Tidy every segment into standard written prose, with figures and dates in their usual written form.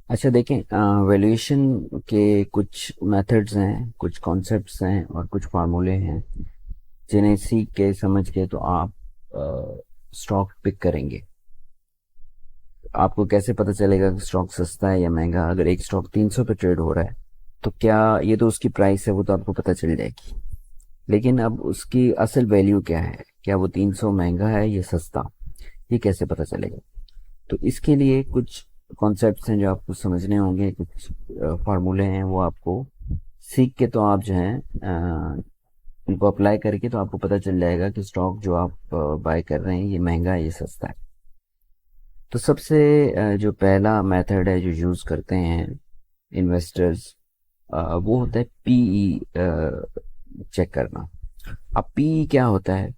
अच्छा देखें, वैल्यूएशन के कुछ मेथड्स हैं, कुछ कॉन्सेप्ट्स हैं और कुछ फार्मूले हैं जिन्हें सीख के समझ के तो आप स्टॉक पिक करेंगे। आपको कैसे पता चलेगा कि स्टॉक सस्ता है या महंगा? अगर एक स्टॉक 300 पे ट्रेड हो रहा है तो क्या ये तो उसकी प्राइस है, वो तो आपको पता चल जाएगी। लेकिन अब उसकी असल वैल्यू क्या है, क्या वो 300 महंगा है या सस्ता, ये कैसे पता चलेगा? तो इसके लिए कुछ कॉन्सेप्ट्स हैं जो आपको समझने होंगे, कुछ फार्मूले हैं, वो आपको सीख के तो आप जो हैं इनको अप्लाई करके तो आपको पता चल जाएगा कि स्टॉक जो आप बाय कर रहे हैं ये महंगा है, ये सस्ता है। तो सबसे जो पहला मेथड है जो यूज़ करते हैं इन्वेस्टर्स, वो होता है पीई चेक करना। अब पीई क्या होता है?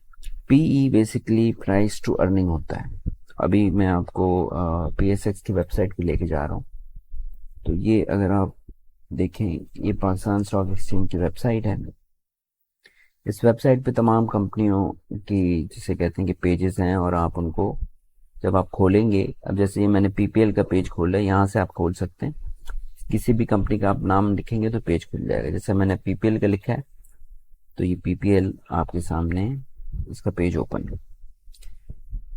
PE basically price to earning होता है। अभी मैं आपको पीएसएक्स की वेबसाइट पे लेके जा रहा हूँ। तो ये अगर आप देखें, ये पाकिस्तान स्टॉक एक्सचेंज की वेबसाइट है। इस वेबसाइट पे तमाम कंपनियों की, जिसे कहते हैं कि पेजेस हैं, और आप उनको जब आप खोलेंगे, अब जैसे ये मैंने पीपीएल का पेज खोला है, यहाँ से आप खोल सकते हैं। किसी भी कंपनी का आप नाम लिखेंगे तो पेज खुल जाएगा। जैसे मैंने पीपीएल का लिखा है तो ये पीपीएल आपके सामने इसका पेज ओपन है।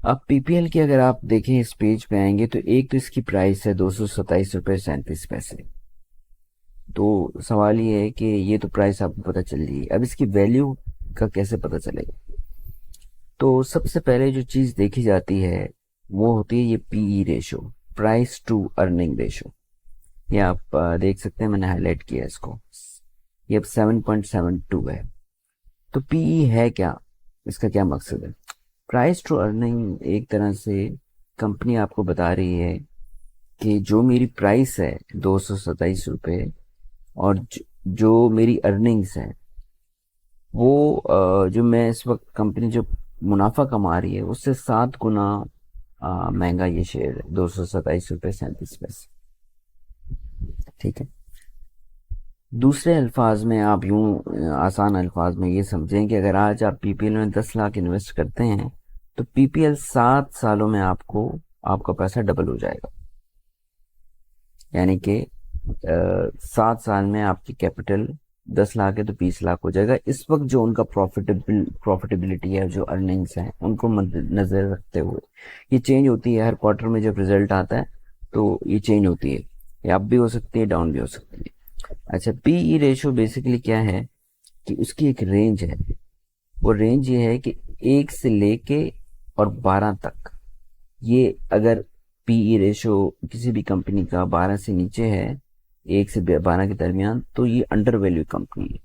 अब पीपीएल की अगर आप देखें, इस पेज पे आएंगे तो एक तो इसकी प्राइस है 227 रुपये 37 पैसे। तो सवाल ये है कि ये तो प्राइस आपको पता चल रही है, अब इसकी वैल्यू का कैसे पता चलेगा? तो सबसे पहले जो चीज़ देखी जाती है वो होती है ये PE ratio, price to earning ratio. ये आप देख सकते हैं, मैंने हाईलाइट किया इसको। ये अब 7.72 है। तो पीई है क्या, इसका क्या मकसद है? प्राइस टू अर्निंग एक तरह से कंपनी आपको बता रही है कि जो मेरी प्राइस है 227 रुपये, और जो मेरी अर्निंग्स है वो जो मैं इस वक्त कंपनी जो मुनाफा कमा रही है उससे 7 गुना महंगा ये शेयर है, 227 रुपये 37 पैसे। ठीक है। दूसरे अल्फाज में आप यूं आसान अल्फाज में ये समझें कि अगर आज आप पीपीएल में 10 लाख इन्वेस्ट करते हैं तो पीपीएल 7 सालों में आपको आपका पैसा डबल हो जाएगा। यानी कि 7 साल में आपकी कैपिटल 10 लाख है तो 20 लाख हो जाएगा। इस वक्त जो उनका प्रॉफिटेबिलिटी है, जो अर्निंग्स हैं, उनको नजर रखते हुए ये चेंज होती है हर क्वार्टर में जब रिजल्ट आता है। तो ये चेंज होती है, ये अप भी हो सकती है, डाउन भी हो सकती है। अच्छा, पीई रेशो बेसिकली क्या है कि उसकी एक रेंज है। वो रेंज ये है कि 1 से लेके और 12 तक। ये अगर पीई रेशो किसी भी कंपनी का 12 से नीचे है, 1 से 12 के दरमियान, तो ये अंडर वैल्यू कंपनी है।